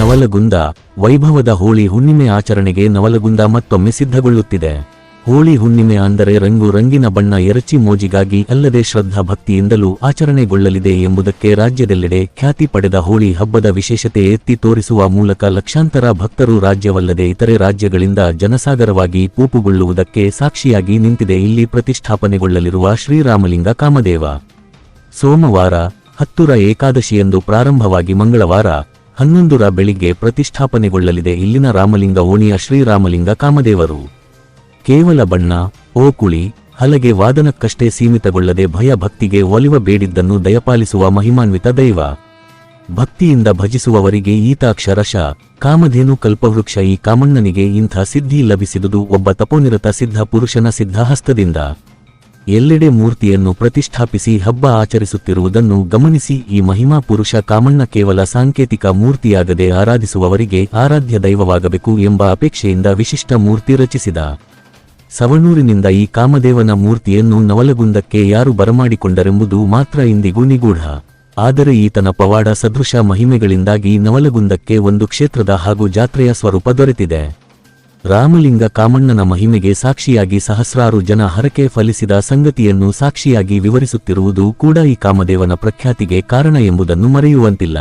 ನವಲಗುಂದ ವೈಭವದ ಹೋಳಿ ಹುಣ್ಣಿಮೆ ಆಚರಣೆಗೆ ನವಲಗುಂದ ಮತ್ತೊಮ್ಮೆ ಸಿದ್ಧಗೊಳ್ಳುತ್ತಿದೆ. ಹೋಳಿ ಹುಣ್ಣಿಮೆ ಅಂದರೆ ರಂಗು ರಂಗಿನ ಬಣ್ಣ ಎರಚಿ ಮೋಜಿಗಾಗಿ ಅಲ್ಲದೆ ಶ್ರದ್ಧಾ ಭಕ್ತಿಯಿಂದಲೂ ಆಚರಣೆಗೊಳ್ಳಲಿದೆ ಎಂಬುದಕ್ಕೆ ರಾಜ್ಯದೆಲ್ಲೆಡೆ ಖ್ಯಾತಿ ಪಡೆದ ಹೋಳಿ ಹಬ್ಬದ ವಿಶೇಷತೆ ಎತ್ತಿ ತೋರಿಸುವ ಮೂಲಕ ಲಕ್ಷಾಂತರ ಭಕ್ತರು ರಾಜ್ಯವಲ್ಲದೆ ಇತರೆ ರಾಜ್ಯಗಳಿಂದ ಜನಸಾಗರವಾಗಿ ಪೂಪುಗೊಳ್ಳುವುದಕ್ಕೆ ಸಾಕ್ಷಿಯಾಗಿ ನಿಂತಿದೆ ಇಲ್ಲಿ ಪ್ರತಿಷ್ಠಾಪನೆಗೊಳ್ಳಲಿರುವ ಶ್ರೀರಾಮಲಿಂಗ ಕಾಮದೇವ. ಸೋಮವಾರ 10ರ ಏಕಾದಶಿಯಂದು ಪ್ರಾರಂಭವಾಗಿ ಮಂಗಳವಾರ 11ರ ಬೆಳಿಗ್ಗೆ ಪ್ರತಿಷ್ಠಾಪನೆಗೊಳ್ಳಲಿದೆ ಇಲ್ಲಿನ ರಾಮಲಿಂಗ ಓಣಿಯ ಶ್ರೀರಾಮಲಿಂಗ ಕಾಮದೇವರು. ಕೇವಲ ಬಣ್ಣ, ಓಕುಳಿ, ಹಲಗೆ ವಾದನಕ್ಕಷ್ಟೇ ಸೀಮಿತಗೊಳ್ಳದೆ ಭಯ ಭಕ್ತಿಗೆ ಒಲಿವ ಬೇಡಿದ್ದನ್ನು ದಯಪಾಲಿಸುವ ಮಹಿಮಾನ್ವಿತ ದೈವ. ಭಕ್ತಿಯಿಂದ ಭಜಿಸುವವರಿಗೆ ಈತ ಅಕ್ಷರಶ ಕಾಮಧೇನು ಕಲ್ಪವೃಕ್ಷ. ಈ ಕಾಮಣ್ಣನಿಗೆ ಇಂಥ ಸಿದ್ಧಿ ಲಭಿಸಿದುದು ಒಬ್ಬ ತಪೋನಿರತ ಸಿದ್ಧ ಪುರುಷನ ಸಿದ್ಧ ಹಸ್ತದಿಂದ. ಎಲ್ಲೆಡೆ ಮೂರ್ತಿಯನ್ನು ಪ್ರತಿಷ್ಠಾಪಿಸಿ ಹಬ್ಬ ಆಚರಿಸುತ್ತಿರುವುದನ್ನು ಗಮನಿಸಿ ಈ ಮಹಿಮಾ ಪುರುಷ ಕಾಮಣ್ಣ ಕೇವಲ ಸಾಂಕೇತಿಕ ಮೂರ್ತಿಯಾಗದೆ ಆರಾಧಿಸುವವರಿಗೆ ಆರಾಧ್ಯ ದೈವವಾಗಬೇಕು ಎಂಬ ಅಪೇಕ್ಷೆಯಿಂದ ವಿಶಿಷ್ಟ ಮೂರ್ತಿ ರಚಿಸಿದ. ಸವಣೂರಿನಿಂದ ಈ ಕಾಮದೇವನ ಮೂರ್ತಿಯನ್ನು ನವಲಗುಂದಕ್ಕೆ ಯಾರು ಬರಮಾಡಿಕೊಂಡರೆಂಬುದು ಮಾತ್ರ ಇಂದಿಗೂ ನಿಗೂಢ. ಆದರೆ ಈತನ ಪವಾಡ ಸದೃಶ ಮಹಿಮೆಗಳಿಂದಾಗಿ ನವಲಗುಂದಕ್ಕೆ ಒಂದು ಕ್ಷೇತ್ರದ ಹಾಗೂ ಜಾತ್ರೆಯ ಸ್ವರೂಪ ದೊರೆತಿದೆ. ರಾಮಲಿಂಗ ಕಾಮಣ್ಣನ ಮಹಿಮೆಗೆ ಸಾಕ್ಷಿಯಾಗಿ ಸಹಸ್ರಾರು ಜನ ಹರಕೆ ಫಲಿಸಿದ ಸಂಗತಿಯನ್ನು ಸಾಕ್ಷಿಯಾಗಿ ವಿವರಿಸುತ್ತಿರುವುದು ಕೂಡ ಈ ಕಾಮದೇವನ ಪ್ರಖ್ಯಾತಿಗೆ ಕಾರಣ ಎಂಬುದನ್ನು ಮರೆಯುವಂತಿಲ್ಲ.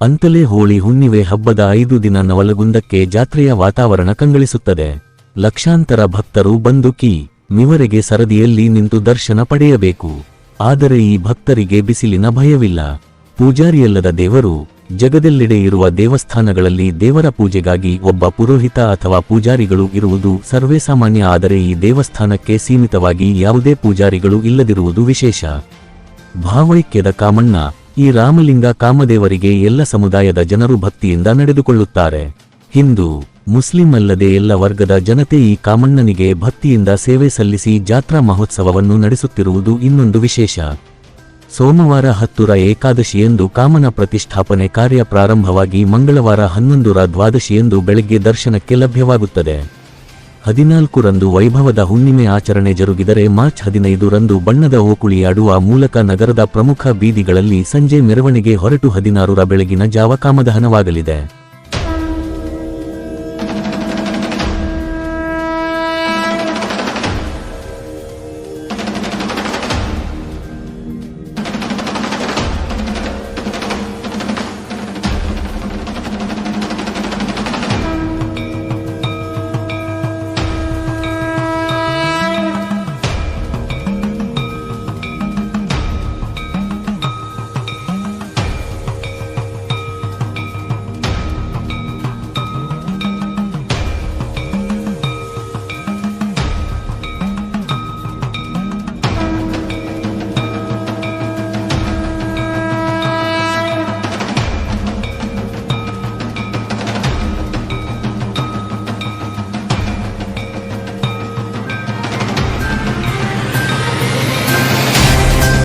ಅಂತಲೇ ಹೋಳಿ ಹುಣ್ಣಿಮೆ ಹಬ್ಬದ 5 ದಿನ ನವಲಗುಂದಕ್ಕೆ ಜಾತ್ರೆಯ ವಾತಾವರಣ ಕಂಗಳಿಸುತ್ತದೆ. ಲಕ್ಷಾಂತರ ಭಕ್ತರು ಬಂದು ಮಿವರೆಗೆ ಸರದಿಯಲ್ಲಿ ನಿಂತು ದರ್ಶನ ಪಡೆಯಬೇಕು. ಆದರೆ ಈ ಭಕ್ತರಿಗೆ ಬಿಸಿಲಿನ ಭಯವಿಲ್ಲ. ಪೂಜಾರಿಯಲ್ಲದ ದೇವರು. ಜಗದೆಲ್ಲೆಡೆ ಇರುವ ದೇವಸ್ಥಾನಗಳಲ್ಲಿ ದೇವರ ಪೂಜೆಗಾಗಿ ಒಬ್ಬ ಪುರೋಹಿತ ಅಥವಾ ಪೂಜಾರಿಗಳು ಇರುವುದು ಸರ್ವೇ ಸಾಮಾನ್ಯ. ಆದರೆ ಈ ದೇವಸ್ಥಾನಕ್ಕೆ ಸೀಮಿತವಾಗಿ ಯಾವುದೇ ಪೂಜಾರಿಗಳು ಇಲ್ಲದಿರುವುದು ವಿಶೇಷ. ಭಾವೈಕ್ಯದ ಕಾಮಣ್ಣ ಈ ರಾಮಲಿಂಗ ಕಾಮದೇವರಿಗೆ ಎಲ್ಲ ಸಮುದಾಯದ ಜನರು ಭಕ್ತಿಯಿಂದ ನಡೆದುಕೊಳ್ಳುತ್ತಾರೆ. ಹಿಂದೂ, ಮುಸ್ಲಿಂ ಅಲ್ಲದೆ ಎಲ್ಲ ವರ್ಗದ ಜನತೆ ಈ ಕಾಮಣ್ಣನಿಗೆ ಭಕ್ತಿಯಿಂದ ಸೇವೆ ಸಲ್ಲಿಸಿ ಜಾತ್ರಾ ಮಹೋತ್ಸವವನ್ನು ನಡೆಸುತ್ತಿರುವುದು ಇನ್ನೊಂದು ವಿಶೇಷ. ಸೋಮವಾರ 10ರ ಏಕಾದಶಿಯಂದು ಕಾಮನ ಪ್ರತಿಷ್ಠಾಪನೆ ಕಾರ್ಯ ಪ್ರಾರಂಭವಾಗಿ ಮಂಗಳವಾರ 11ರ ದ್ವಾದಶಿಯಂದು ಬೆಳಗ್ಗೆ ದರ್ಶನಕ್ಕೆ ಲಭ್ಯವಾಗುತ್ತದೆ. 14ರಂದು ವೈಭವದ ಹುಣ್ಣಿಮೆ ಆಚರಣೆ ಜರುಗಿದರೆ ಮಾರ್ಚ್ 15ರಂದು ಬಣ್ಣದ ಓಕುಳಿ ಆಡುವ ಮೂಲಕ ನಗರದ ಪ್ರಮುಖ ಬೀದಿಗಳಲ್ಲಿ ಸಂಜೆ ಮೆರವಣಿಗೆ ಹೊರಟು 16ರ ಬೆಳಗಿನ ಜಾವ ಕಾಮದಹನವಾಗಲಿದೆ.